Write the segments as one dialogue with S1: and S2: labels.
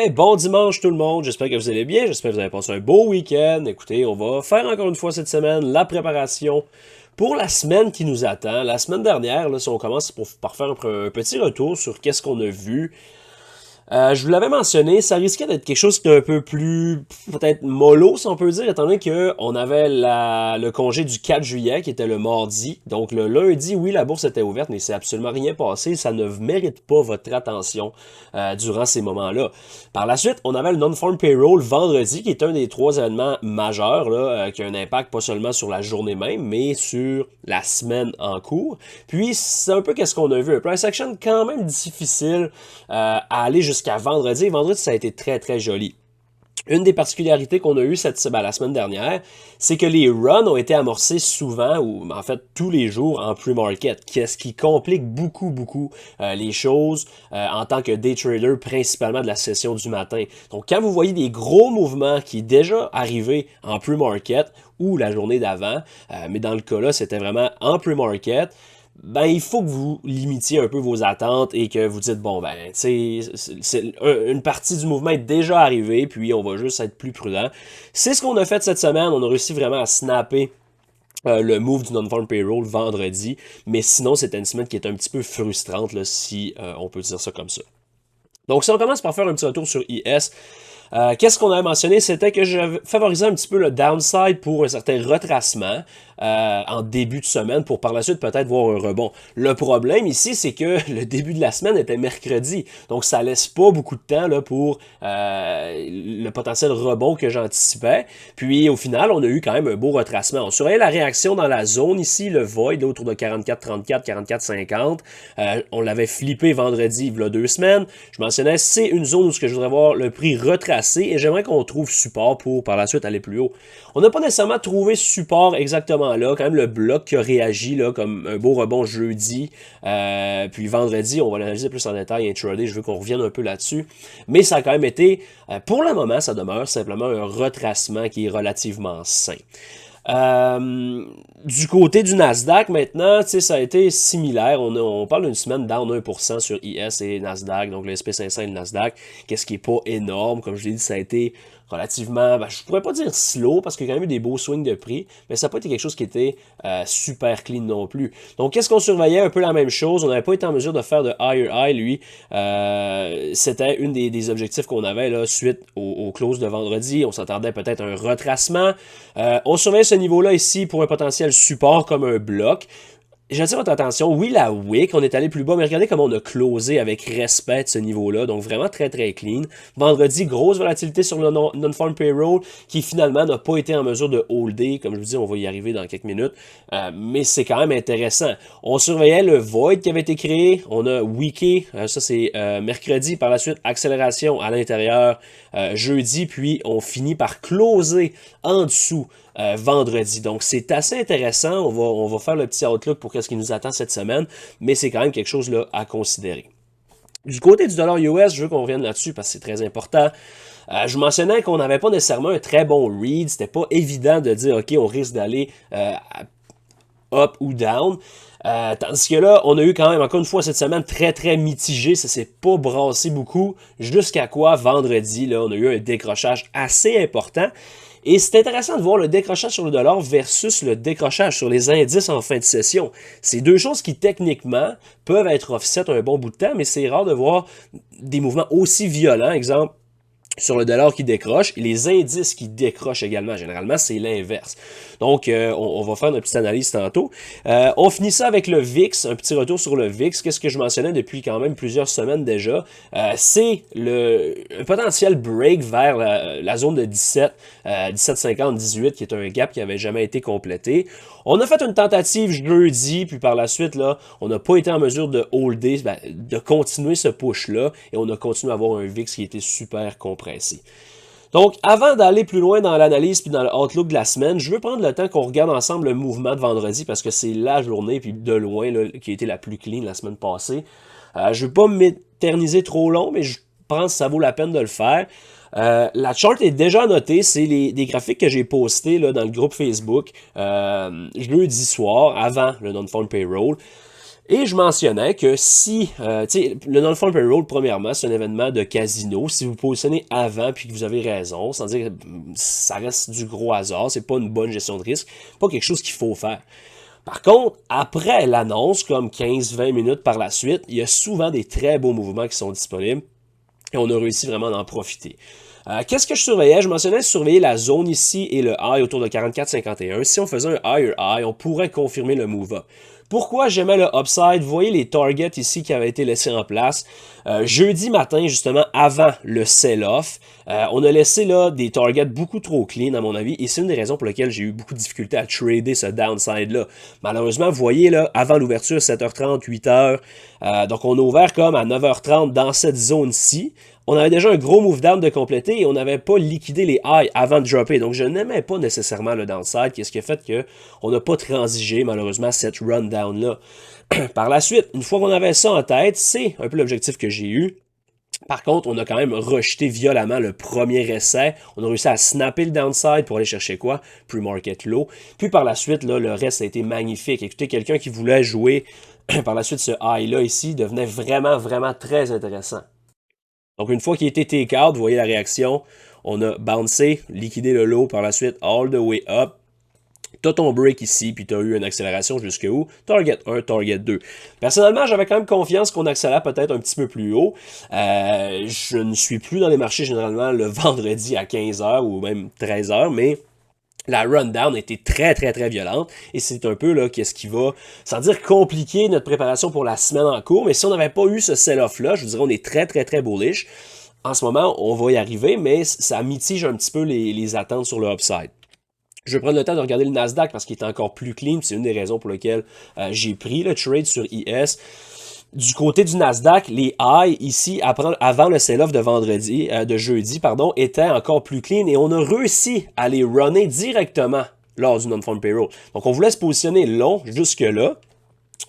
S1: Hey, bon dimanche tout le monde, j'espère que vous allez bien, j'espère que vous avez passé un beau week-end. Écoutez, on va faire encore une fois cette semaine la préparation pour la semaine qui nous attend. La semaine dernière, là, si on commence par faire un petit retour sur qu'est-ce qu'on a vu, je vous l'avais mentionné, ça risquait d'être quelque chose d'un peu plus, peut-être mollo, si on peut dire, étant donné qu'on avait le congé du 4 juillet, qui était le mardi. Donc le lundi, oui, la bourse était ouverte, mais c'est absolument rien passé. Ça ne mérite pas votre attention durant ces moments-là. Par la suite, on avait le Non-Farm Payroll vendredi, qui est un des trois événements majeurs, là, qui a un impact pas seulement sur la journée même, mais sur la semaine en cours. Puis, c'est un peu qu'est-ce qu'on a vu. Un price action quand même difficile à aller jusqu'à vendredi. Et vendredi, ça a été très, très joli. Une des particularités qu'on a eues la semaine dernière, c'est que les runs ont été amorcés souvent, ou en fait tous les jours en pre-market, ce qui complique beaucoup, beaucoup les choses en tant que day trader, principalement de la session du matin. Donc quand vous voyez des gros mouvements qui est déjà arrivé en pre-market ou la journée d'avant, mais dans le cas là, c'était vraiment en pre-market, ben il faut que vous limitiez un peu vos attentes et que vous dites bon ben tu sais une partie du mouvement est déjà arrivée puis on va juste être plus prudent. C'est ce qu'on a fait cette semaine, on a réussi vraiment à snapper le move du non-farm payroll vendredi, mais sinon c'était une semaine qui est un petit peu frustrante là, si on peut dire ça comme ça. Donc si on commence par faire un petit retour sur IS, qu'est-ce qu'on avait mentionné? C'était que je favorisais un petit peu le downside pour un certain retracement en début de semaine pour par la suite peut-être voir un rebond. Le problème ici, c'est que le début de la semaine était mercredi. Donc ça laisse pas beaucoup de temps là, pour le potentiel rebond que j'anticipais. Puis au final, on a eu quand même un beau retracement. On surveillait la réaction dans la zone ici, le void là, autour de 44-34, 44-50. On l'avait flippé vendredi, il y a 2 semaines. Je mentionnais, c'est une zone où je voudrais voir le prix retracé et j'aimerais qu'on trouve support pour par la suite aller plus haut. On n'a pas nécessairement trouvé support exactement là, quand même le bloc qui a réagi là, comme un beau rebond jeudi, puis vendredi, on va l'analyser plus en détail intraday, je veux qu'on revienne un peu là-dessus, mais ça a quand même été, pour le moment, ça demeure simplement un retracement qui est relativement sain. Du côté du Nasdaq, maintenant, ça a été similaire. On parle d'une semaine down 1% sur IS et Nasdaq, donc le SP500 et le Nasdaq, qu'est-ce qui est pas énorme. Comme je l'ai dit, ça a été relativement, je pourrais pas dire slow, parce qu'il y a quand même eu des beaux swings de prix, mais ça n'a pas été quelque chose qui était super clean non plus. Donc, qu'est-ce qu'on surveillait? Un peu la même chose. On n'avait pas été en mesure de faire de higher high, lui. C'était une des objectifs qu'on avait là, suite au close de vendredi. On s'attendait peut-être à un retracement. On surveille ce niveau-là ici pour un potentiel support comme un bloc. J'attire votre attention, oui, la wick, on est allé plus bas, mais regardez comment on a closé avec respect de ce niveau-là, donc vraiment très très clean. Vendredi, grosse volatilité sur le non-farm payroll, qui finalement n'a pas été en mesure de holder, comme je vous dis, on va y arriver dans quelques minutes, mais c'est quand même intéressant. On surveillait le void qui avait été créé, on a weeké, ça c'est mercredi, par la suite accélération à l'intérieur jeudi, puis on finit par closer en dessous vendredi. Donc, c'est assez intéressant. On va faire le petit outlook pour ce qui nous attend cette semaine, mais c'est quand même quelque chose là, à considérer. Du côté du dollar US, je veux qu'on revienne là-dessus parce que c'est très important. Je mentionnais qu'on n'avait pas nécessairement un très bon read. C'était pas évident de dire, OK, on risque d'aller up ou down. Tandis que là, on a eu quand même, encore une fois, cette semaine très, très mitigé. Ça s'est pas brassé beaucoup. Jusqu'à quoi, vendredi, là, on a eu un décrochage assez important. Et c'est intéressant de voir le décrochage sur le dollar versus le décrochage sur les indices en fin de session. C'est deux choses qui, techniquement, peuvent être offset un bon bout de temps, mais c'est rare de voir des mouvements aussi violents. Exemple, sur le dollar qui décroche et les indices qui décrochent également. Généralement, c'est l'inverse. Donc, on va faire une petite analyse tantôt. On finit ça avec le VIX, un petit retour sur le VIX. Qu'est-ce que je mentionnais depuis quand même plusieurs semaines déjà? C'est un potentiel break vers la zone de 17, 17,50, 18, qui est un gap qui n'avait jamais été complété. On a fait une tentative jeudi, puis par la suite, là, on n'a pas été en mesure de holder, de continuer ce push-là, et on a continué à avoir un VIX qui était super compressé. Donc, avant d'aller plus loin dans l'analyse puis dans le outlook de la semaine, je veux prendre le temps qu'on regarde ensemble le mouvement de vendredi parce que c'est la journée, puis de loin, là, qui a été la plus clean la semaine passée. Je ne veux pas m'éterniser trop long, mais je pense que ça vaut la peine de le faire. La chart est déjà notée, c'est des graphiques que j'ai postés là, dans le groupe Facebook jeudi soir, avant le non-farm payroll. Et je mentionnais que si, tu sais, le non-farm payroll, premièrement, c'est un événement de casino. Si vous positionnez avant puis que vous avez raison, sans dire que ça reste du gros hasard, c'est pas une bonne gestion de risque, pas quelque chose qu'il faut faire. Par contre, après l'annonce, comme 15-20 minutes par la suite, il y a souvent des très beaux mouvements qui sont disponibles et on a réussi vraiment à en profiter. Qu'est-ce que je surveillais? Je mentionnais surveiller la zone ici et le high autour de 44,51. Si on faisait un higher high, on pourrait confirmer le move-up. Pourquoi j'aimais le upside? Vous voyez les targets ici qui avaient été laissés en place. Jeudi matin, justement, avant le sell-off, on a laissé là des targets beaucoup trop clean, à mon avis, et c'est une des raisons pour lesquelles j'ai eu beaucoup de difficultés à trader ce downside-là. Malheureusement, vous voyez là, avant l'ouverture, 7h30, 8h, donc on a ouvert comme à 9h30 dans cette zone-ci. On avait déjà un gros move down de compléter et on n'avait pas liquidé les highs avant de dropper. Donc, je n'aimais pas nécessairement le downside, qu'est-ce qui a fait qu'on n'a pas transigé, malheureusement, cette run down-là. Par la suite, une fois qu'on avait ça en tête, c'est un peu l'objectif que j'ai eu. Par contre, on a quand même rejeté violemment le premier essai. On a réussi à snapper le downside pour aller chercher quoi? Pre-market low. Puis par la suite, là, le reste a été magnifique. Écoutez, quelqu'un qui voulait jouer par la suite ce high-là ici devenait vraiment, vraiment très intéressant. Donc, une fois qu'il a été take out, vous voyez la réaction, on a bouncé, liquidé le low par la suite, all the way up. Tu as ton break ici, puis tu as eu une accélération jusqu'à où? Target 1, target 2. Personnellement, j'avais quand même confiance qu'on accélère peut-être un petit peu plus haut. Je ne suis plus dans les marchés généralement le vendredi à 15h ou même 13h, mais la rundown a été très, très, très violente. Et c'est un peu là qu'est-ce qui va, sans dire compliquer notre préparation pour la semaine en cours. Mais si on n'avait pas eu ce sell-off-là, je vous dirais on est très, très, très bullish. En ce moment, on va y arriver, mais ça mitige un petit peu les attentes sur le upside. Je vais prendre le temps de regarder le Nasdaq parce qu'il est encore plus clean. C'est une des raisons pour lesquelles j'ai pris le trade sur IS. Du côté du Nasdaq, les highs ici, avant le sell-off de jeudi, étaient encore plus clean et on a réussi à les runner directement lors du non-farm payroll. Donc, on voulait se positionner long jusque-là.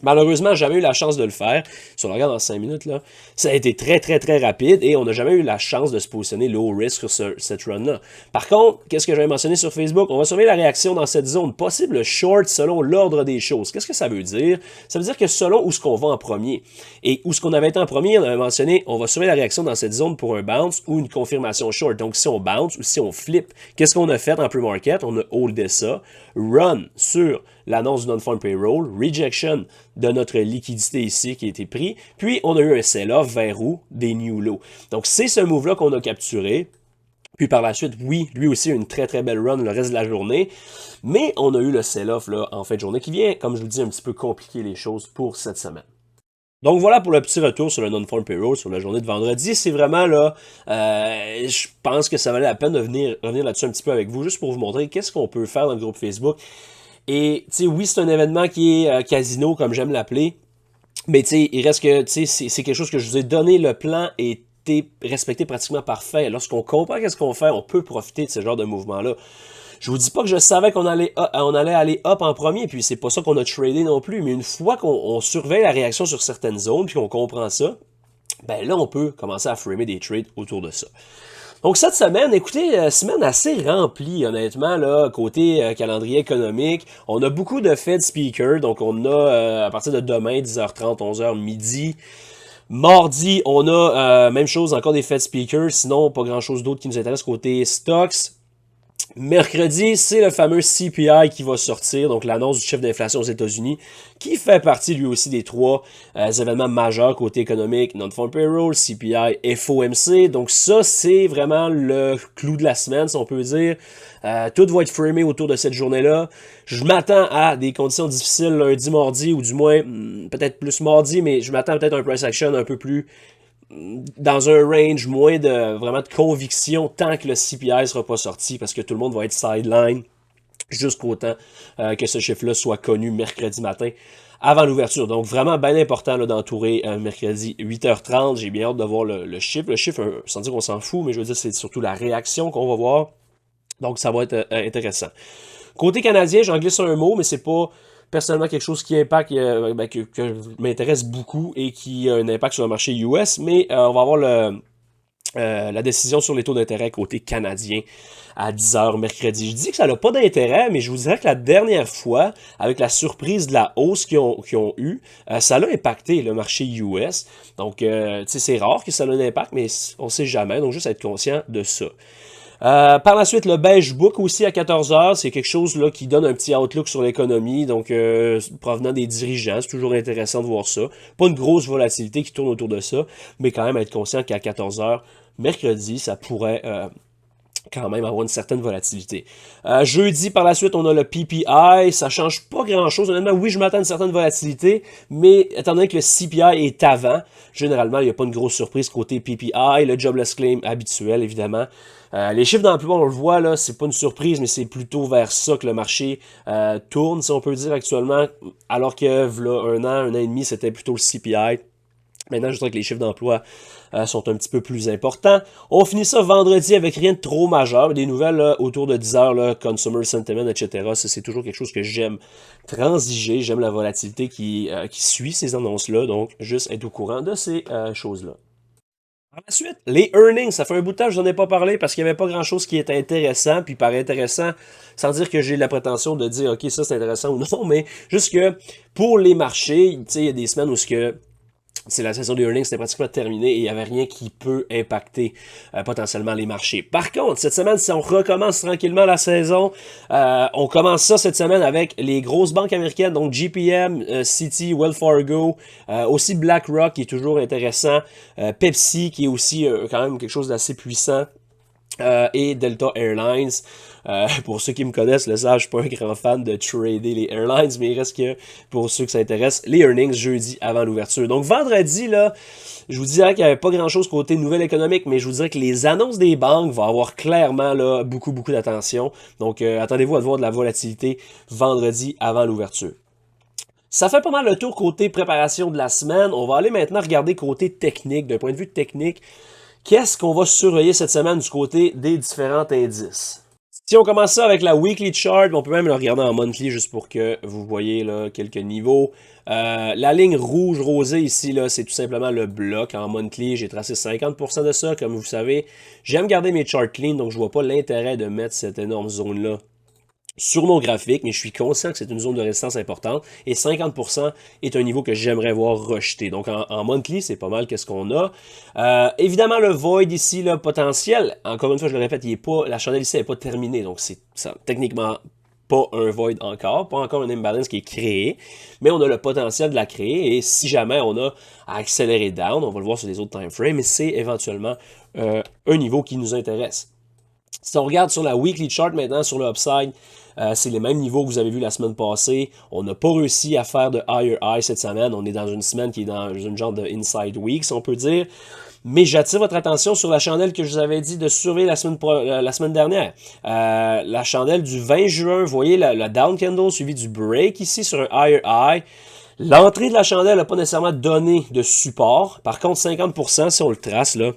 S1: Malheureusement, j'ai jamais eu la chance de le faire. Si on le regarde dans 5 minutes, là, ça a été très, très, très rapide et on n'a jamais eu la chance de se positionner low risk sur cette run-là. Par contre, qu'est-ce que j'avais mentionné sur Facebook? On va surveiller la réaction dans cette zone. Possible short selon l'ordre des choses. Qu'est-ce que ça veut dire? Ça veut dire que selon où ce qu'on va en premier et où ce qu'on avait été en premier, on avait mentionné, on va surveiller la réaction dans cette zone pour un bounce ou une confirmation short. Donc, si on bounce ou si on flip, qu'est-ce qu'on a fait en pre-market? On a holdé ça. Run sur l'annonce du non-farm payroll, rejection de notre liquidité ici qui a été pris, puis on a eu un sell-off vers où? Des new lows. Donc c'est ce move-là qu'on a capturé. Puis par la suite, oui, lui aussi a une très très belle run le reste de la journée, mais on a eu le sell-off là en fin de journée qui vient, comme je vous dis, un petit peu compliquer les choses pour cette semaine. Donc voilà pour le petit retour sur le non-farm payroll sur la journée de vendredi. C'est vraiment là, je pense que ça valait la peine de revenir là-dessus un petit peu avec vous, juste pour vous montrer qu'est-ce qu'on peut faire dans le groupe Facebook. Et tu sais, oui, c'est un événement qui est casino, comme j'aime l'appeler, mais tu sais, il reste que, tu sais, c'est quelque chose que je vous ai donné, le plan était respecté pratiquement parfait. Lorsqu'on comprend qu'est-ce qu'on fait, on peut profiter de ce genre de mouvement-là. Je vous dis pas que je savais qu'on allait aller up en premier, puis c'est pas ça qu'on a tradé non plus, mais une fois qu'on surveille la réaction sur certaines zones, puis qu'on comprend ça, ben là, on peut commencer à framer des trades autour de ça. Donc cette semaine, écoutez, semaine assez remplie, honnêtement, là, côté calendrier économique. On a beaucoup de Fed speakers, donc on a à partir de demain, 10h30, 11h, midi. Mardi, on a même chose, encore des Fed speakers, sinon pas grand-chose d'autre qui nous intéresse côté stocks. Mercredi, c'est le fameux CPI qui va sortir, donc l'annonce du chiffre d'inflation aux États-Unis, qui fait partie lui aussi des trois événements majeurs côté économique, non-farm payroll, CPI, FOMC. Donc ça, c'est vraiment le clou de la semaine, si on peut dire. Tout va être framé autour de cette journée-là. Je m'attends à des conditions difficiles lundi, mardi, ou du moins peut-être plus mardi, mais je m'attends peut-être à un price action un peu plus dans un range moins de vraiment de conviction tant que le CPI ne sera pas sorti parce que tout le monde va être sideline jusqu'au temps que ce chiffre-là soit connu mercredi matin avant l'ouverture. Donc vraiment bien important d'entourer mercredi 8h30. J'ai bien hâte de voir le chiffre. Le chiffre, sans dire qu'on s'en fout, mais je veux dire c'est surtout la réaction qu'on va voir. Donc ça va être intéressant. Côté canadien, j'en glisse un mot, mais c'est pas personnellement quelque chose qui impacte, que m'intéresse beaucoup et qui a un impact sur le marché US, mais on va avoir la décision sur les taux d'intérêt côté canadien à 10h mercredi. Je dis que ça n'a pas d'intérêt, mais je vous dirais que la dernière fois, avec la surprise de la hausse qu'ils ont eu, ça a impacté le marché US. Donc, tu sais, c'est rare que ça ait un impact, mais on sait jamais. Donc, juste être conscient de ça. Par la suite, le Beige Book aussi à 14h, c'est quelque chose là qui donne un petit outlook sur l'économie, donc provenant des dirigeants, c'est toujours intéressant de voir ça. Pas une grosse volatilité qui tourne autour de ça, mais quand même être conscient qu'à 14h, mercredi, ça pourrait quand même avoir une certaine volatilité. Jeudi, par la suite, on a le PPI. Ça change pas grand-chose. Honnêtement, oui, je m'attends à une certaine volatilité, mais étant donné que le CPI est avant, généralement, il n'y a pas une grosse surprise côté PPI. Le Jobless Claim habituel, évidemment. Les chiffres d'emploi, on le voit, là, c'est pas une surprise, mais c'est plutôt vers ça que le marché tourne, si on peut dire, actuellement, alors que, voilà, un an et demi, c'était plutôt le CPI. Maintenant, je dirais que les chiffres d'emploi sont un petit peu plus importants. On finit ça vendredi avec rien de trop majeur. Des nouvelles là, autour de 10 heures, là, consumer sentiment, etc. Ça, c'est toujours quelque chose que j'aime transiger. J'aime la volatilité qui suit ces annonces-là. Donc, juste être au courant de ces choses-là. Par la suite, les earnings, ça fait un bout de temps que je n'en ai pas parlé parce qu'il n'y avait pas grand-chose qui était intéressant. Puis par intéressant, sans dire que j'ai la prétention de dire, OK, ça c'est intéressant ou non, mais juste que pour les marchés, tu sais, il y a des semaines où ce que c'est la saison des earnings, c'était pratiquement terminé et il n'y avait rien qui peut impacter potentiellement les marchés. Par contre, cette semaine, si on recommence tranquillement la saison, on commence ça cette semaine avec les grosses banques américaines, donc JPM, Citi, Wells Fargo, aussi BlackRock qui est toujours intéressant, Pepsi qui est aussi quand même quelque chose d'assez puissant. Et Delta Airlines. Pour ceux qui me connaissent le savent, je suis pas un grand fan de trader les airlines, mais il reste que pour ceux que ça intéresse, les earnings jeudi avant l'ouverture. Donc vendredi, là, je vous dirais qu'il n'y avait pas grand-chose côté nouvelle économique, mais je vous dirais que les annonces des banques vont avoir clairement là, beaucoup d'attention. Donc attendez-vous à voir de la volatilité vendredi avant l'ouverture. Ça fait pas mal le tour côté préparation de la semaine. On va aller maintenant regarder côté technique, d'un point de vue technique. Qu'est-ce qu'on va surveiller cette semaine du côté des différents indices? Si on commence ça avec la weekly chart, on peut même le regarder en monthly juste pour que vous voyez là, quelques niveaux. La ligne rouge rosée ici, là, c'est tout simplement le bloc. En monthly, j'ai tracé 50% de ça, comme vous savez. J'aime garder mes charts clean, donc je vois pas l'intérêt de mettre cette énorme zone-là sur mon graphique, mais je suis conscient que c'est une zone de résistance importante et 50% est un niveau que j'aimerais voir rejeté. Donc en monthly, c'est pas mal qu'est-ce qu'on a. Évidemment, le void ici, le potentiel, encore une fois, je le répète, il est pas, la chandelle ici n'est pas terminée, donc c'est techniquement pas un void encore, pas encore un imbalance qui est créé, mais on a le potentiel de la créer et si jamais on a à accélérer down, on va le voir sur les autres time frames, mais c'est éventuellement un niveau qui nous intéresse. Si on regarde sur la weekly chart maintenant, sur le upside, c'est les mêmes niveaux que vous avez vu la semaine passée. On n'a pas réussi à faire de higher high cette semaine. On est dans une semaine qui est dans une genre de inside week, si on peut dire. Mais j'attire votre attention sur la chandelle que je vous avais dit de surveiller la semaine dernière. La chandelle du 20 juin, vous voyez la down candle suivi du break ici sur un higher high. L'entrée de la chandelle n'a pas nécessairement donné de support. Par contre, 50%, si on le trace là,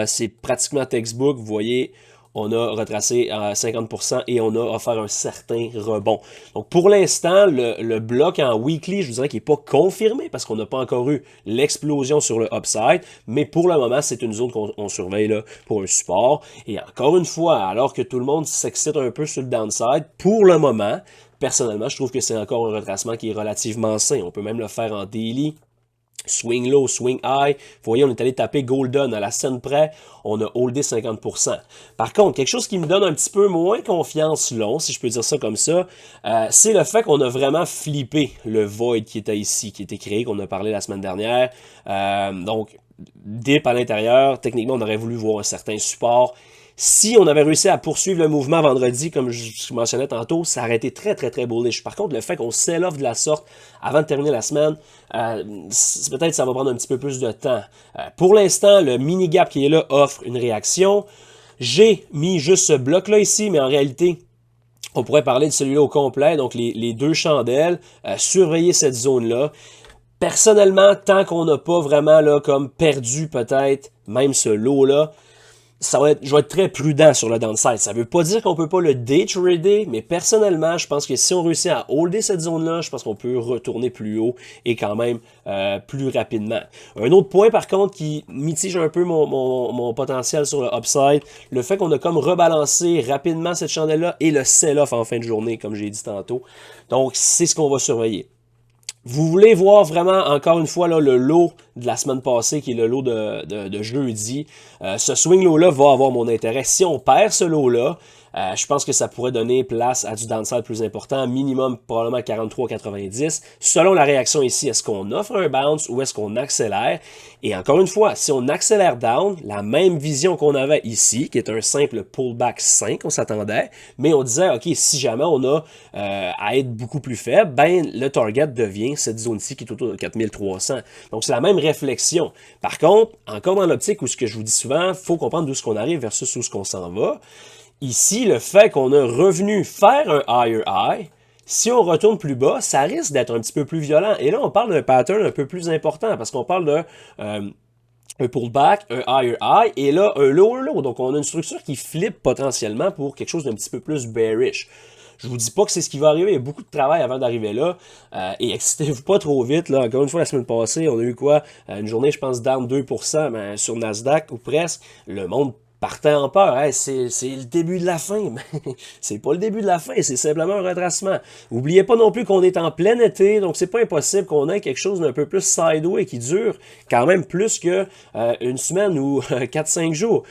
S1: c'est pratiquement textbook. Vous voyez, on a retracé à 50% et on a offert un certain rebond. Donc pour l'instant, le bloc en weekly, je vous dirais qu'il n'est pas confirmé parce qu'on n'a pas encore eu l'explosion sur le upside, mais pour le moment, c'est une zone qu'on surveille là pour un support. Et encore une fois, alors que tout le monde s'excite un peu sur le downside, pour le moment, personnellement, je trouve que c'est encore un retracement qui est relativement sain. On peut même le faire en daily. Swing low, swing high. Vous voyez, on est allé taper golden à la scène près. On a holdé 50%. Par contre, quelque chose qui me donne un petit peu moins confiance long, si je peux dire ça comme ça, c'est le fait qu'on a vraiment flippé le void qui était ici, qui était créé, qu'on a parlé la semaine dernière. Donc, dip à l'intérieur. Techniquement, on aurait voulu voir un certain support. Si on avait réussi à poursuivre le mouvement vendredi, comme je mentionnais tantôt, ça aurait été très bullish. Par contre, le fait qu'on sell-off de la sorte avant de terminer la semaine, peut-être ça va prendre un petit peu plus de temps. Pour l'instant, le mini-gap qui est là offre une réaction. J'ai mis juste ce bloc-là ici, mais en réalité, on pourrait parler de celui-là au complet, donc les deux chandelles, surveiller cette zone-là. Personnellement, tant qu'on n'a pas vraiment là, comme perdu peut-être même ce lot-là, je vais être très prudent sur le downside. Ça veut pas dire qu'on peut pas le day trader, mais personnellement, je pense que si on réussit à holder cette zone-là, je pense qu'on peut retourner plus haut et quand même plus rapidement. Un autre point, par contre, qui mitige un peu mon potentiel sur le upside, le fait qu'on a comme rebalancé rapidement cette chandelle-là et le sell-off en fin de journée, comme j'ai dit tantôt. Donc, c'est ce qu'on va surveiller. Vous voulez voir vraiment, encore une fois, là, le lot de la semaine passée, qui est le lot de jeudi. Ce swing lot-là va avoir mon intérêt. Si on perd ce lot-là, je pense que ça pourrait donner place à du downside plus important, minimum probablement 43,90. Selon la réaction ici, est-ce qu'on offre un bounce ou est-ce qu'on accélère? Et encore une fois, si on accélère down, la même vision qu'on avait ici, qui est un simple pullback 5, on s'attendait, mais on disait, OK, si jamais on a à être beaucoup plus faible, ben le target devient cette zone-ci qui est autour de 4300. Donc, c'est la même réflexion. Par contre, encore dans l'optique où ce que je vous dis souvent, il faut comprendre d'où ce qu'on arrive versus où ce qu'on s'en va. Ici, le fait qu'on a revenu faire un higher high, si on retourne plus bas, ça risque d'être un petit peu plus violent. Et là, on parle d'un pattern un peu plus important parce qu'on parle de un pullback, un higher high, et là, un lower low. Donc, on a une structure qui flippe potentiellement pour quelque chose d'un petit peu plus bearish. Je vous dis pas que c'est ce qui va arriver, il y a beaucoup de travail avant d'arriver là, et excitez-vous pas trop vite, là. Encore une fois, la semaine passée, on a eu quoi? Une journée, je pense, down 2%, mais sur Nasdaq, ou presque, le monde partait en peur. Hey, c'est le début de la fin. C'est pas le début de la fin, c'est simplement un retracement. Oubliez pas non plus qu'on est en plein été, donc c'est pas impossible qu'on ait quelque chose d'un peu plus sideway qui dure quand même plus que une semaine ou 4-5 jours.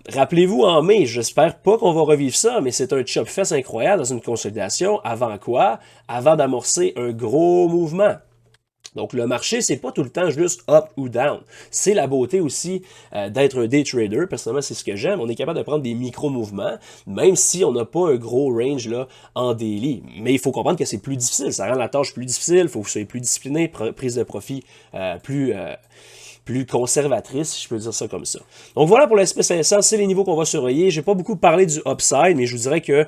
S1: Rappelez-vous, en mai, j'espère pas qu'on va revivre ça, mais c'est un chop fest incroyable dans une consolidation. Avant quoi? Avant d'amorcer un gros mouvement. Donc, le marché, c'est pas tout le temps juste up ou down. C'est la beauté aussi d'être un day trader. Personnellement, c'est ce que j'aime. On est capable de prendre des micro-mouvements, même si on n'a pas un gros range là, en daily. Mais il faut comprendre que c'est plus difficile. Ça rend la tâche plus difficile. Il faut que vous soyez plus discipliné, prise de profit plus conservatrice, si je peux dire ça comme ça. Donc voilà pour l'SP500, c'est les niveaux qu'on va surveiller. J'ai pas beaucoup parlé du upside, mais je vous dirais que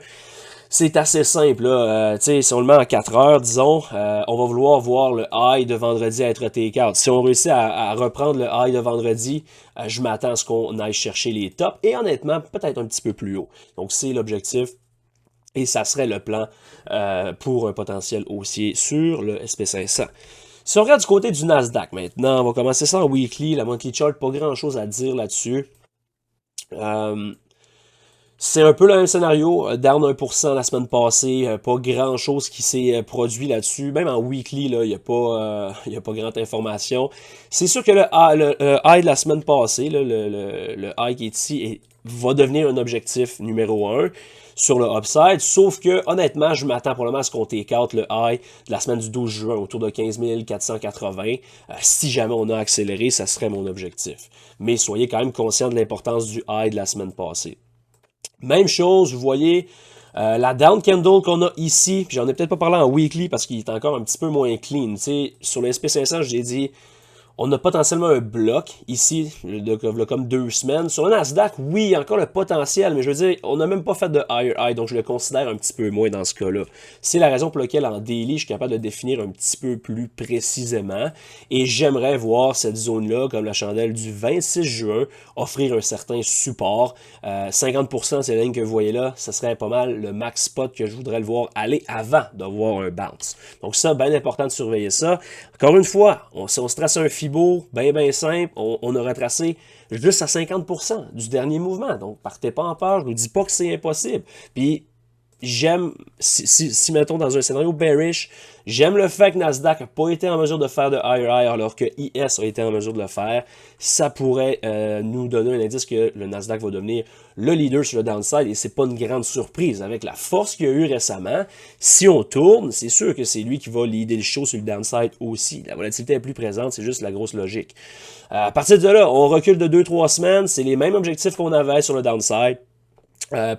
S1: c'est assez simple. Là. Si on le met en 4 heures, disons, on va vouloir voir le high de vendredi être take-out. Si on réussit à reprendre le high de vendredi, je m'attends à ce qu'on aille chercher les tops. Et honnêtement, peut-être un petit peu plus haut. Donc c'est l'objectif. Et ça serait le plan pour un potentiel haussier sur le SP500. Si on regarde du côté du Nasdaq maintenant, on va commencer ça en weekly. La monthly chart, pas grand chose à dire là-dessus. C'est un peu le même scénario, down 1% la semaine passée, pas grand chose qui s'est produit là-dessus, même en weekly, il n'y a pas grande information. C'est sûr que le high de la semaine passée, là, le high qui est ici, va devenir un objectif numéro 1 sur le upside, sauf que honnêtement, je m'attends probablement à ce qu'on take out le high de la semaine du 12 juin, autour de 15 480. Si jamais on a accéléré, ça serait mon objectif. Mais soyez quand même conscient de l'importance du high de la semaine passée. Même chose, vous voyez, la down candle qu'on a ici, puis j'en ai peut-être pas parlé en weekly parce qu'il est encore un petit peu moins clean. T'sais, sur le SP500, j'ai dit, on a potentiellement un bloc ici, comme 2 semaines. Sur le Nasdaq, oui, il y a encore le potentiel, mais je veux dire, on n'a même pas fait de higher high, donc je le considère un petit peu moins dans ce cas-là. C'est la raison pour laquelle en daily, je suis capable de définir un petit peu plus précisément. Et j'aimerais voir cette zone-là, comme la chandelle du 26 juin, offrir un certain support. 50%, c'est la ligne que vous voyez là, ce serait pas mal le max spot que je voudrais le voir aller avant d'avoir un bounce. Donc ça, bien important de surveiller ça. Encore une fois, si on se trace un FIBO, bien simple, on a retracé juste à 50% du dernier mouvement. Donc, partez pas en peur, je ne vous dis pas que c'est impossible. Puis, j'aime, si mettons dans un scénario bearish, j'aime le fait que Nasdaq n'a pas été en mesure de faire de higher high alors que IS a été en mesure de le faire. Ça pourrait nous donner un indice que le Nasdaq va devenir le leader sur le downside et c'est pas une grande surprise. Avec la force qu'il y a eu récemment, si on tourne, c'est sûr que c'est lui qui va leader le show sur le downside aussi. La volatilité est plus présente, c'est juste la grosse logique. À partir de là, on recule de 2-3 semaines, c'est les mêmes objectifs qu'on avait sur le downside.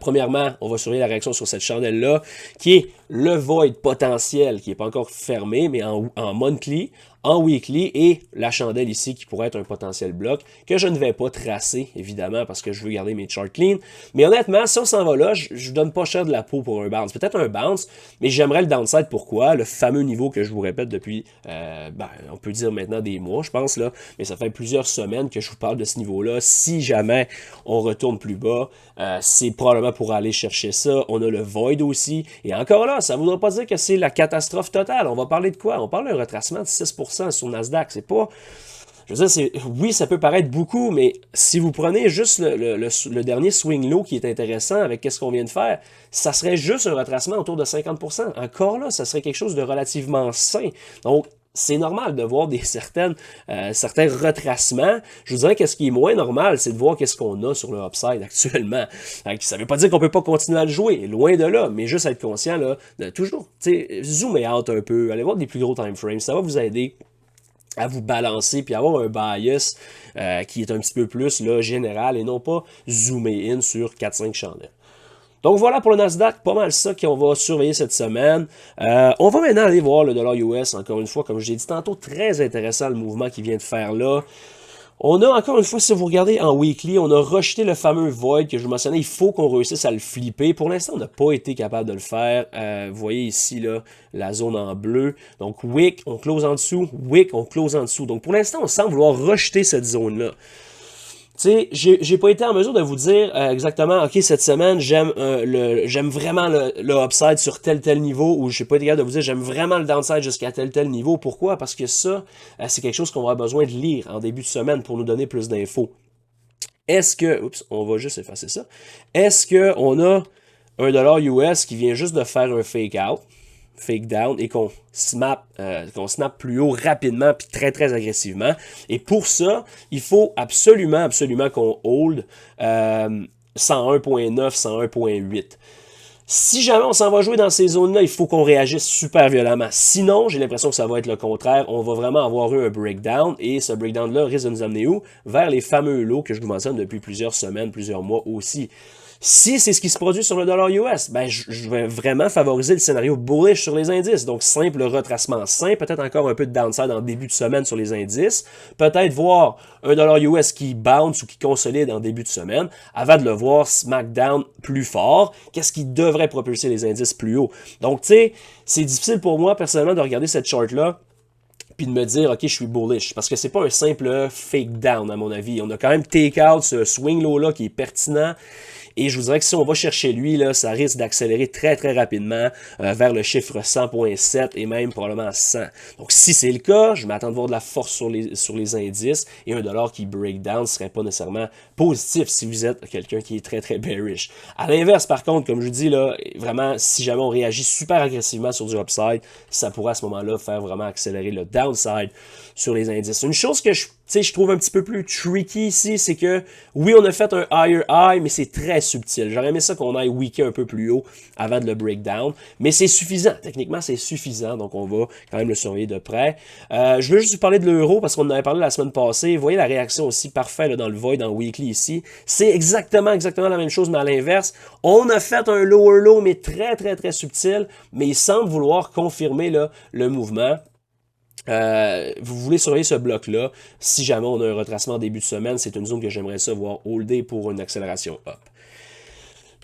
S1: Premièrement, on va surveiller la réaction sur cette chandelle-là, qui est le void potentiel, qui n'est pas encore fermé, mais en monthly. en weekly et la chandelle ici qui pourrait être un potentiel bloc que je ne vais pas tracer, évidemment, parce que je veux garder mes charts clean. Mais honnêtement, si on s'en va là, je donne pas cher de la peau pour un bounce. Peut-être un bounce, mais j'aimerais le downside. Pourquoi? Le fameux niveau que je vous répète depuis, on peut dire maintenant des mois, je pense, là, mais ça fait plusieurs semaines que je vous parle de ce niveau-là. Si jamais on retourne plus bas, c'est probablement pour aller chercher ça. On a le void aussi. Et encore là, ça ne voudra pas dire que c'est la catastrophe totale. On va parler de quoi? On parle d'un retracement de 6% sur Nasdaq. C'est pas... Je veux dire, oui, ça peut paraître beaucoup, mais si vous prenez juste le dernier swing low qui est intéressant avec qu'est-ce qu'on vient de faire, ça serait juste un retracement autour de 50%. Encore là, ça serait quelque chose de relativement sain. Donc, c'est normal de voir certains retracements. Je vous dirais que ce qui est moins normal, c'est de voir qu'est-ce qu'on a sur le upside actuellement. Donc, ça ne veut pas dire qu'on ne peut pas continuer à le jouer, loin de là, mais juste être conscient là, de toujours zoomer out un peu, aller voir des plus gros time frames, ça va vous aider à vous balancer puis avoir un bias qui est un petit peu plus là, général et non pas zoomer in sur 4-5 chandelles. Donc voilà pour le Nasdaq, pas mal ça qu'on va surveiller cette semaine. On va maintenant aller voir le dollar US, encore une fois, comme je l'ai dit tantôt, très intéressant le mouvement qu'il vient de faire là. On a encore une fois, si vous regardez en weekly, on a rejeté le fameux void que je vous mentionnais. Il faut qu'on réussisse à le flipper. Pour l'instant, on n'a pas été capable de le faire. Vous voyez ici là, la zone en bleu. Donc wick, on close en dessous. Wick, on close en dessous. Donc pour l'instant, on semble vouloir rejeter cette zone-là. Tu sais, j'ai pas été en mesure de vous dire exactement, ok, cette semaine, j'aime vraiment le upside sur tel niveau, ou je sais pas été capable de vous dire, j'aime vraiment le downside jusqu'à tel niveau. Pourquoi? Parce que ça, c'est quelque chose qu'on va avoir besoin de lire en début de semaine pour nous donner plus d'infos. Est-ce que, oups, on va juste effacer ça. Est-ce que on a un dollar US qui vient juste de faire un fake out, fake down, et qu'on snap plus haut rapidement puis très très agressivement. Et pour ça, il faut absolument qu'on hold 101.9, 101.8. Si jamais on s'en va jouer dans ces zones-là, il faut qu'on réagisse super violemment. Sinon, j'ai l'impression que ça va être le contraire. On va vraiment avoir eu un breakdown et ce breakdown-là risque de nous amener où? Vers les fameux lows que je vous mentionne depuis plusieurs semaines, plusieurs mois aussi. Si c'est ce qui se produit sur le dollar US, ben je vais vraiment favoriser le scénario bullish sur les indices. Donc, simple retracement sain, peut-être encore un peu de downside en début de semaine sur les indices. Peut-être voir un dollar US qui bounce ou qui consolide en début de semaine avant de le voir smackdown plus fort. Qu'est-ce qui devrait propulser les indices plus haut? Donc, tu sais, c'est difficile pour moi personnellement de regarder cette chart-là puis de me dire, ok, je suis bullish. Parce que c'est pas un simple fake down, à mon avis. On a quand même take out ce swing low-là qui est pertinent. Et je vous dirais que si on va chercher lui, là, ça risque d'accélérer très très rapidement vers le chiffre 100.7 et même probablement 100. Donc si c'est le cas, je m'attends de voir de la force sur les indices et un dollar qui break down ne serait pas nécessairement positif si vous êtes quelqu'un qui est très très bearish. À l'inverse, par contre, comme je vous dis, là, vraiment, si jamais on réagit super agressivement sur du upside, ça pourrait à ce moment-là faire vraiment accélérer le downside sur les indices. Une chose que je trouve un petit peu plus tricky ici, c'est que oui, on a fait un higher high, mais c'est très subtil. J'aurais aimé ça qu'on aille weaker un peu plus haut avant de le breakdown, mais c'est suffisant. Techniquement, c'est suffisant, donc on va quand même le surveiller de près. Je veux juste vous parler de l'euro parce qu'on en avait parlé la semaine passée. Vous voyez la réaction aussi parfaite là, dans le void en weekly ici. C'est exactement la même chose, mais à l'inverse. On a fait un lower low, mais très, très, très subtil, mais il semble vouloir confirmer là, le mouvement. Vous voulez surveiller ce bloc-là. Si jamais on a un retracement en début de semaine, c'est une zone que j'aimerais ça voir holder pour une accélération up.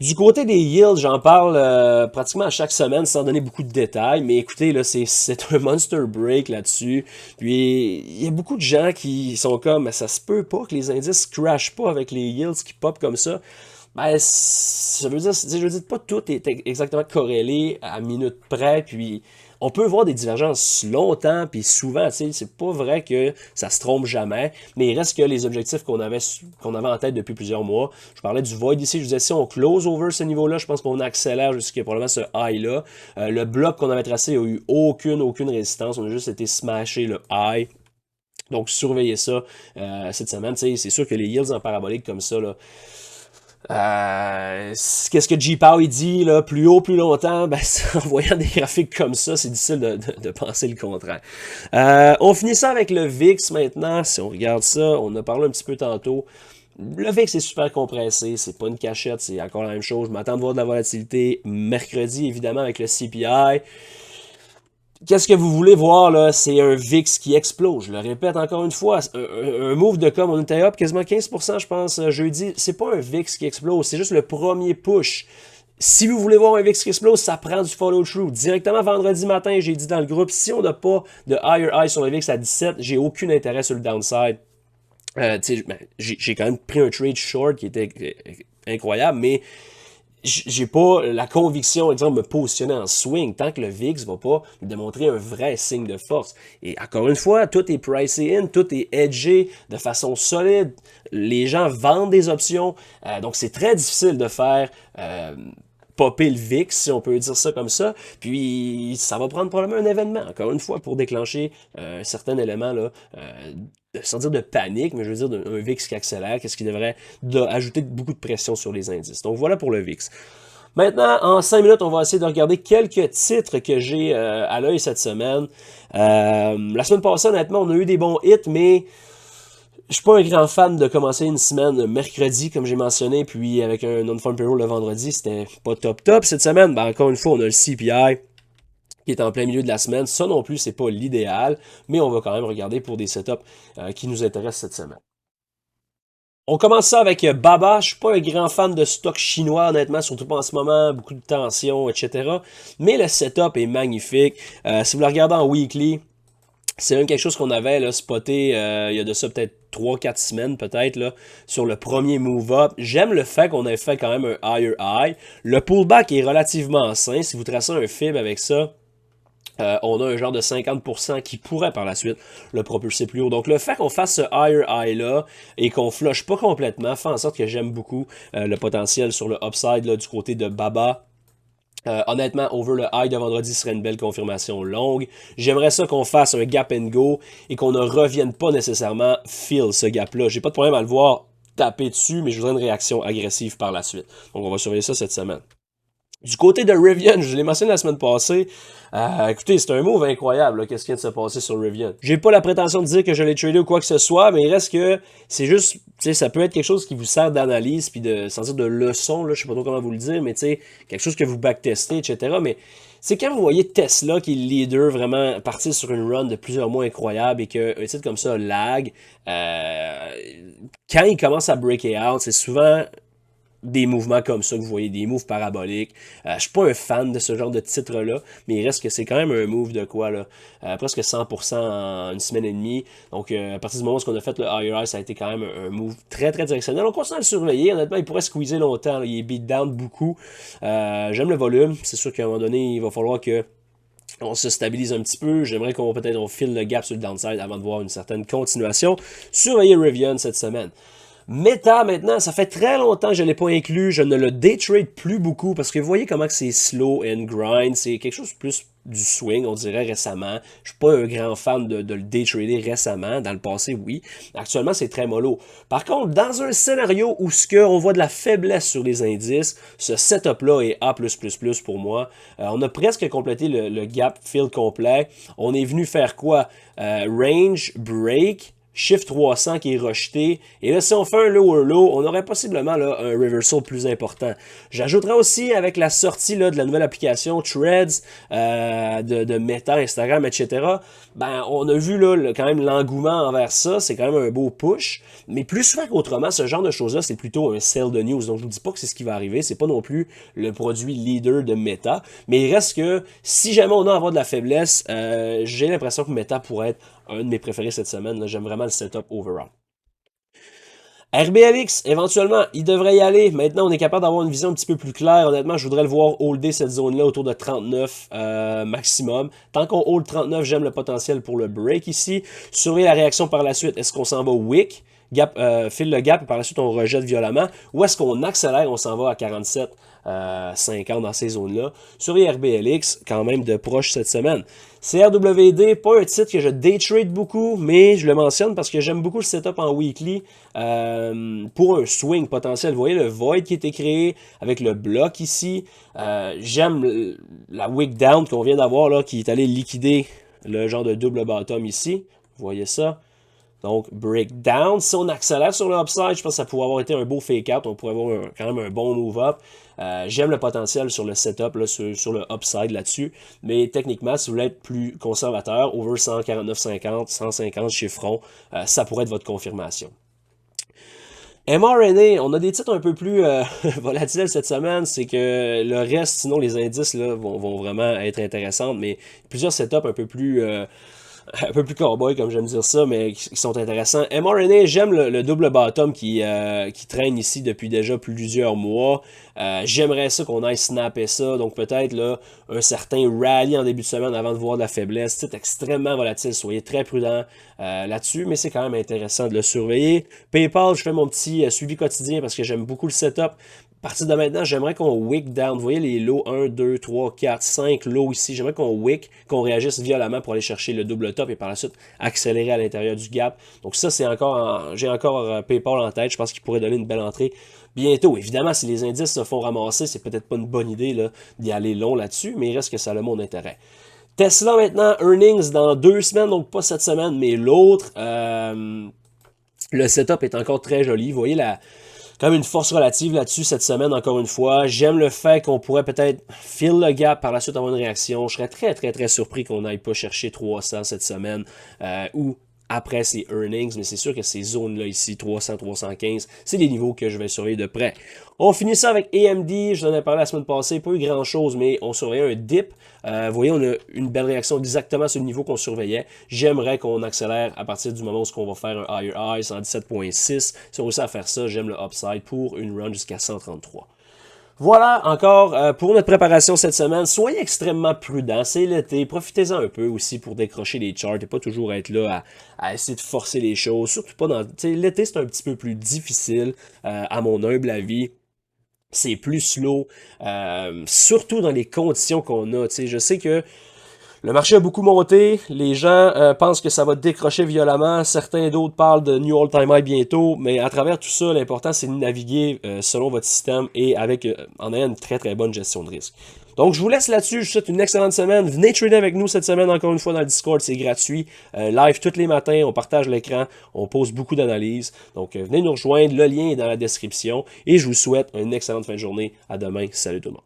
S1: Du côté des yields, j'en parle pratiquement à chaque semaine sans donner beaucoup de détails, mais écoutez, là, c'est un monster break là-dessus. Puis, il y a beaucoup de gens qui sont comme, mais ça se peut pas que les indices crashent pas avec les yields qui pop comme ça. Ben, ça veut dire, je veux dire, pas tout est exactement corrélé à minute près, puis on peut voir des divergences longtemps, puis souvent, tu sais, c'est pas vrai que ça se trompe jamais, mais il reste que les objectifs qu'on avait en tête depuis plusieurs mois. Je parlais du void ici, je vous disais, si on close over ce niveau-là, je pense qu'on accélère jusqu'à probablement ce high-là. Le bloc qu'on avait tracé, il n'y a eu aucune résistance, on a juste été smashé le high. Donc, surveillez ça cette semaine. Tu sais, c'est sûr que les yields en parabolique comme ça, là, qu'est-ce que J-Pow il dit là, plus haut, plus longtemps, ben, en voyant des graphiques comme ça, c'est difficile de penser le contraire. On finit ça avec le VIX maintenant, si on regarde ça, on a parlé un petit peu tantôt. Le VIX est super compressé, c'est pas une cachette, c'est encore la même chose. Je m'attends de voir de la volatilité mercredi, évidemment, avec le CPI. Qu'est-ce que vous voulez voir là? C'est un VIX qui explose. Je le répète encore une fois, un move de com, on était up quasiment 15% je pense jeudi. C'est pas un VIX qui explose, c'est juste le premier push. Si vous voulez voir un VIX qui explose, ça prend du follow-through. Directement vendredi matin, j'ai dit dans le groupe, si on n'a pas de higher high sur le VIX à 17, j'ai aucun intérêt sur le downside. J'ai quand même pris un trade short qui était incroyable, mais j'ai pas la conviction, exemple, de me positionner en swing tant que le VIX va pas me démontrer un vrai signe de force. Et encore une fois, tout est pricé in, tout est hedgé de façon solide. Les gens vendent des options, donc c'est très difficile de faire popper le VIX, si on peut dire ça comme ça. Puis ça va prendre probablement un événement, encore une fois, pour déclencher un certain élément là, sans dire de panique, mais je veux dire un VIX qui accélère, qu'est-ce qui devrait ajouter beaucoup de pression sur les indices. Donc voilà pour le VIX. Maintenant, en 5 minutes, on va essayer de regarder quelques titres que j'ai à l'œil cette semaine. La semaine passée, honnêtement, on a eu des bons hits, mais je suis pas un grand fan de commencer une semaine mercredi, comme j'ai mentionné, puis avec un non-farm payroll le vendredi, c'était pas top. Cette semaine, ben encore une fois, on a le CPI qui est en plein milieu de la semaine. Ça non plus, c'est pas l'idéal, mais on va quand même regarder pour des setups qui nous intéressent cette semaine. On commence ça avec Baba. Je suis pas un grand fan de stock chinois, honnêtement, surtout pas en ce moment, beaucoup de tensions, etc. Mais le setup est magnifique. Si vous le regardez en weekly, c'est même quelque chose qu'on avait là, spoté il y a de ça peut-être 3-4 semaines peut-être là, sur le premier move-up. J'aime le fait qu'on ait fait quand même un higher high. Le pullback est relativement sain. Si vous tracez un fib avec ça, on a un genre de 50% qui pourrait par la suite le propulser plus haut. Donc le fait qu'on fasse ce higher high là et qu'on flush pas complètement fait en sorte que j'aime beaucoup le potentiel sur le upside là, du côté de Baba. Honnêtement, over le high de vendredi serait une belle confirmation longue. J'aimerais ça qu'on fasse un gap and go et qu'on ne revienne pas nécessairement fill ce gap-là. J'ai pas de problème à le voir taper dessus, mais je voudrais une réaction agressive par la suite. Donc on va surveiller ça cette semaine. Du côté de Rivian, je l'ai mentionné la semaine passée. Écoutez, c'est un move incroyable, qu'est-ce qui vient de se passer sur Rivian. J'ai pas la prétention de dire que je l'ai tradé ou quoi que ce soit, mais il reste que c'est juste, tu sais, ça peut être quelque chose qui vous sert d'analyse, puis de, sans dire de leçon, là, je sais pas trop comment vous le dire, mais tu sais, quelque chose que vous backtestez, etc. Mais c'est quand vous voyez Tesla, qui est le leader, vraiment partir sur une run de plusieurs mois incroyable et qu'un titre comme ça lag, quand il commence à break out, c'est souvent des mouvements comme ça que vous voyez, des moves paraboliques. Je suis pas un fan de ce genre de titre-là, mais il reste que c'est quand même un move de quoi, là? Presque 100% en une semaine et demie. Donc, à partir du moment où on a fait le higher high, ça a été quand même un move très, très directionnel. On continue à le surveiller. Honnêtement, il pourrait squeezer longtemps, là. Il est beat down beaucoup. J'aime le volume. C'est sûr qu'à un moment donné, il va falloir que on se stabilise un petit peu. J'aimerais qu'on peut-être on file le gap sur le downside avant de voir une certaine continuation. Surveiller Rivian cette semaine. Meta, maintenant, ça fait très longtemps que je ne l'ai pas inclus. Je ne le daytrade plus beaucoup parce que vous voyez comment c'est slow and grind. C'est quelque chose de plus du swing, on dirait récemment. Je suis pas un grand fan de le daytrader récemment. Dans le passé, oui. Actuellement, c'est très mollo. Par contre, dans un scénario où on voit de la faiblesse sur les indices, ce setup-là est A++ pour moi. On a presque complété le gap fill complet. On est venu faire quoi? Range, break, Shift 300 qui est rejeté. Et là, si on fait un lower low, on aurait possiblement là, un reversal plus important. J'ajouterais aussi avec la sortie là, de la nouvelle application Threads, de Meta, Instagram, etc. Ben, on a vu là, quand même l'engouement envers ça. C'est quand même un beau push. Mais plus souvent qu'autrement, ce genre de choses-là, c'est plutôt un sell de news. Donc, je vous dis pas que c'est ce qui va arriver. C'est pas non plus le produit leader de Meta. Mais il reste que si jamais on a à avoir de la faiblesse, j'ai l'impression que Meta pourrait être un de mes préférés cette semaine. J'aime vraiment le setup overall. RBLX, éventuellement, il devrait y aller. Maintenant, on est capable d'avoir une vision un petit peu plus claire. Honnêtement, je voudrais le voir holder cette zone-là autour de 39 maximum. Tant qu'on hold 39, j'aime le potentiel pour le break ici. Surveiller la réaction par la suite. Est-ce qu'on s'en va wick? File le gap et par la suite on rejette violemment, ou est-ce qu'on accélère, on s'en va à 47, 50 dans ces zones-là. Sur les RBLX, quand même de proche cette semaine. CRWD, pas un titre que je daytrade beaucoup, mais je le mentionne parce que j'aime beaucoup le setup en weekly pour un swing potentiel. Vous voyez le void qui a été créé avec le bloc ici. J'aime la wick down qu'on vient d'avoir là, qui est allé liquider le genre de double bottom ici. Vous voyez ça? Donc, breakdown. Si on accélère sur le upside, je pense que ça pourrait avoir été un beau fake-out. On pourrait avoir quand même un bon move-up. J'aime le potentiel sur le setup, là, sur le upside là-dessus. Mais techniquement, si vous voulez être plus conservateur, over 149,50, 150 chiffrons, ça pourrait être votre confirmation. mRNA, on a des titres un peu plus volatiles cette semaine, c'est que le reste, sinon les indices là, vont vraiment être intéressants, mais plusieurs setups un peu plus cowboy, comme j'aime dire ça, mais qui sont intéressants. mRNA, j'aime le double bottom qui traîne ici depuis déjà plusieurs mois. J'aimerais ça qu'on aille snapper ça, donc peut-être là un certain rally en début de semaine avant de voir de la faiblesse. C'est extrêmement volatile, soyez très prudents là-dessus, mais c'est quand même intéressant de le surveiller. PayPal, je fais mon petit suivi quotidien parce que j'aime beaucoup le setup. À partir de maintenant, j'aimerais qu'on wick down. Vous voyez les lows 1, 2, 3, 4, 5 lows ici. J'aimerais qu'on wick, qu'on réagisse violemment pour aller chercher le double top et par la suite accélérer à l'intérieur du gap. Donc ça, c'est encore, j'ai encore PayPal en tête. Je pense qu'il pourrait donner une belle entrée bientôt. Évidemment, si les indices se font ramasser, c'est peut-être pas une bonne idée d'y aller long là-dessus, mais il reste que ça a le mon intérêt. Tesla maintenant, earnings dans 2 semaines, donc pas cette semaine, mais l'autre. Le setup est encore très joli. Vous voyez quand même une force relative là-dessus cette semaine, encore une fois. J'aime le fait qu'on pourrait peut-être fill le gap, par la suite avoir une réaction. Je serais très, très, très surpris qu'on n'aille pas chercher 300 cette semaine ou après ces earnings, mais c'est sûr que ces zones-là ici, 300, 315, c'est les niveaux que je vais surveiller de près. On finit ça avec AMD, je vous en ai parlé la semaine passée, pas eu grand-chose, mais on surveillait un dip. Vous voyez, on a une belle réaction exactement sur le niveau qu'on surveillait. J'aimerais qu'on accélère à partir du moment où on va faire un higher high, 117.6. Si on réussit à faire ça, j'aime le upside pour une run jusqu'à 133. Voilà, encore pour notre préparation cette semaine. Soyez extrêmement prudents, c'est l'été. Profitez-en un peu aussi pour décrocher les charts et pas toujours être là à essayer de forcer les choses. Surtout pas dans... L'été, c'est un petit peu plus difficile, à mon humble avis. C'est plus slow, surtout dans les conditions qu'on a. Je sais que le marché a beaucoup monté, les gens pensent que ça va décrocher violemment, certains d'autres parlent de New All-Time High bientôt, mais à travers tout ça, l'important c'est de naviguer selon votre système et en ayant une très très bonne gestion de risque. Donc je vous laisse là-dessus, je vous souhaite une excellente semaine, venez trader avec nous cette semaine encore une fois dans le Discord, c'est gratuit, live tous les matins, on partage l'écran, on pose beaucoup d'analyses, donc venez nous rejoindre, le lien est dans la description et je vous souhaite une excellente fin de journée, à demain, salut tout le monde.